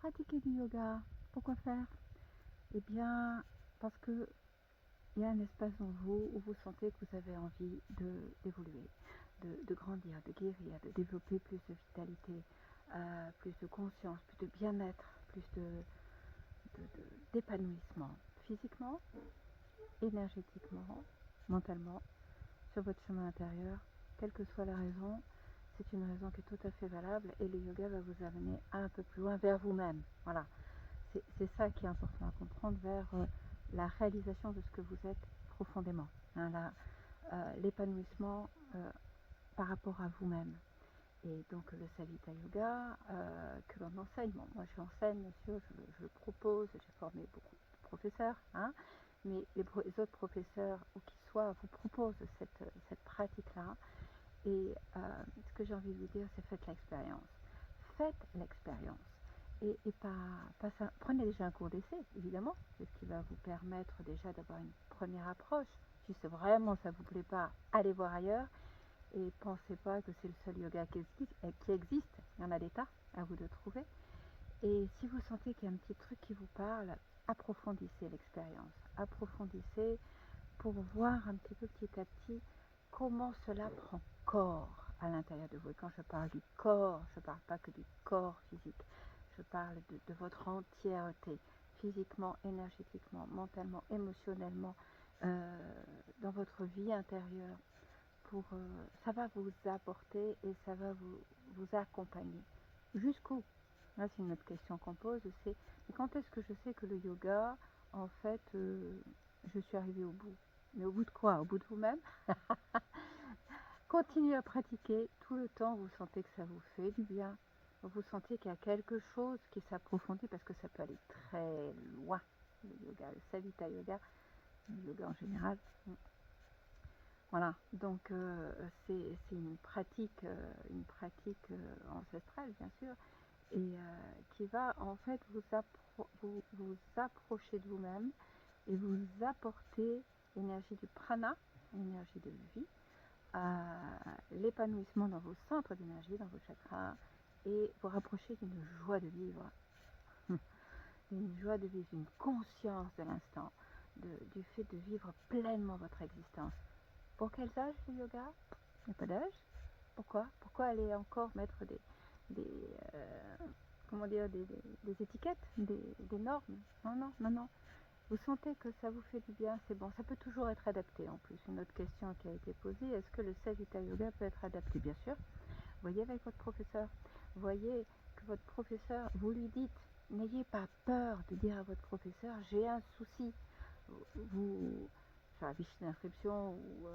pratiquer du yoga, pourquoi faire? Eh bien, parce que il y a un espace en vous où vous sentez que vous avez envie d'évoluer, de grandir, de guérir, de développer plus de vitalité, plus de conscience, plus de bien-être, plus d'épanouissement, physiquement, énergétiquement, mentalement, sur votre chemin intérieur, quelle que soit la raison. C'est une raison qui est tout à fait valable et le yoga va vous amener un peu plus loin vers vous-même. Voilà, c'est ça qui est important à comprendre, vers la réalisation de ce que vous êtes profondément, hein, l'épanouissement par rapport à vous-même. Et donc le Savita Yoga que l'on enseigne, bon, moi je l'enseigne bien sûr, je le propose, j'ai formé beaucoup de professeurs, hein, mais les autres professeurs, ou qui soient, vous proposent cette pratique-là. Et ce que j'ai envie de vous dire, c'est faites l'expérience. Faites l'expérience. Et pas ça. Prenez déjà un cours d'essai, évidemment, c'est ce qui va vous permettre déjà d'avoir une première approche. Si vraiment ça ne vous plaît pas, allez voir ailleurs. Et pensez pas que c'est le seul yoga qui existe. Il y en a des tas à vous de trouver. Et si vous sentez qu'il y a un petit truc qui vous parle, approfondissez l'expérience. Approfondissez pour voir un petit peu petit à petit comment cela prend corps à l'intérieur de vous. Et quand je parle du corps, je ne parle pas que du corps physique. Je parle de votre entièreté, physiquement, énergétiquement, mentalement, émotionnellement, dans votre vie intérieure. Ça va vous apporter et ça va vous accompagner. Jusqu'où? Là, c'est une autre question qu'on pose, c'est quand est-ce que je sais que le yoga, en fait, je suis arrivée au bout? Mais au bout de quoi? Au bout de vous-même? Continuez à pratiquer tout le temps, vous sentez que ça vous fait du bien. Vous sentez qu'il y a quelque chose qui s'approfondit parce que ça peut aller très loin. Le yoga, le Savita Yoga, le yoga en général. Voilà, donc c'est une pratique ancestrale, bien sûr, et qui va en fait vous approcher de vous-même et vous apporter l'énergie du prana, l'énergie de vie, l'épanouissement dans vos centres d'énergie, dans vos chakras, et vous rapprocher d'une joie de vivre, d'une joie de vivre, d'une conscience de l'instant, du fait de vivre pleinement votre existence. Pour quels âges le yoga? Il n'y a pas d'âge. Pourquoi aller encore mettre comment dire, des étiquettes, des normes? Non. Vous sentez que ça vous fait du bien, c'est bon. Ça peut toujours être adapté en plus. Une autre question qui a été posée, est-ce que le Savita Yoga peut être adapté? Bien sûr. Voyez avec votre professeur. Voyez que votre professeur, vous lui dites, n'ayez pas peur de dire à votre professeur, j'ai un souci. Vous, sur la fiche d'inscription, ou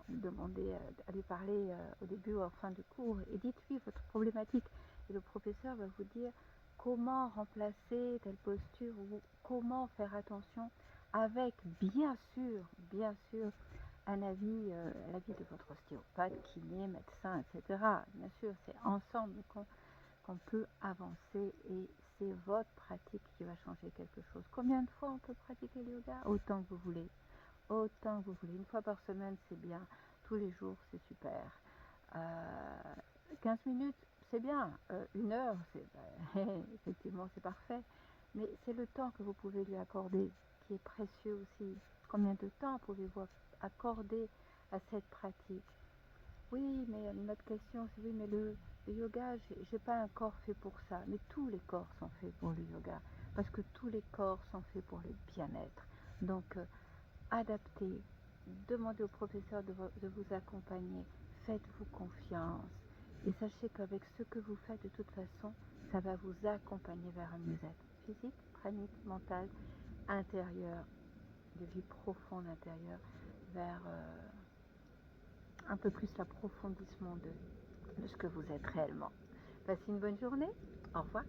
demandez à lui parler au début ou en fin de cours, et dites-lui votre problématique. Et le professeur va vous dire comment remplacer telle posture, ou comment faire attention, avec bien sûr, l'avis de votre ostéopathe, kiné, médecin, etc. Bien sûr, c'est ensemble qu'on peut avancer, et c'est votre pratique qui va changer quelque chose. Combien de fois on peut pratiquer le yoga? Autant que vous voulez. Autant que vous voulez. Une fois par semaine, c'est bien. Tous les jours, c'est super. 15 minutes, c'est bien. 1 heure, effectivement, c'est parfait. Mais c'est le temps que vous pouvez lui accorder qui est précieux aussi. Combien de temps pouvez-vous accorder à cette pratique? Oui, mais notre question, c'est oui, mais le yoga, j'ai pas un corps fait pour ça. Mais tous les corps sont faits pour le yoga. Parce que tous les corps sont faits pour le bien-être. Donc, adaptez, demandez au professeur de vous accompagner, faites-vous confiance et sachez qu'avec ce que vous faites, de toute façon, ça va vous accompagner vers un mieux-être physique, pranique, mental, intérieur, de vie profonde intérieure, vers un peu plus l'approfondissement de ce que vous êtes réellement. Passez une bonne journée, au revoir.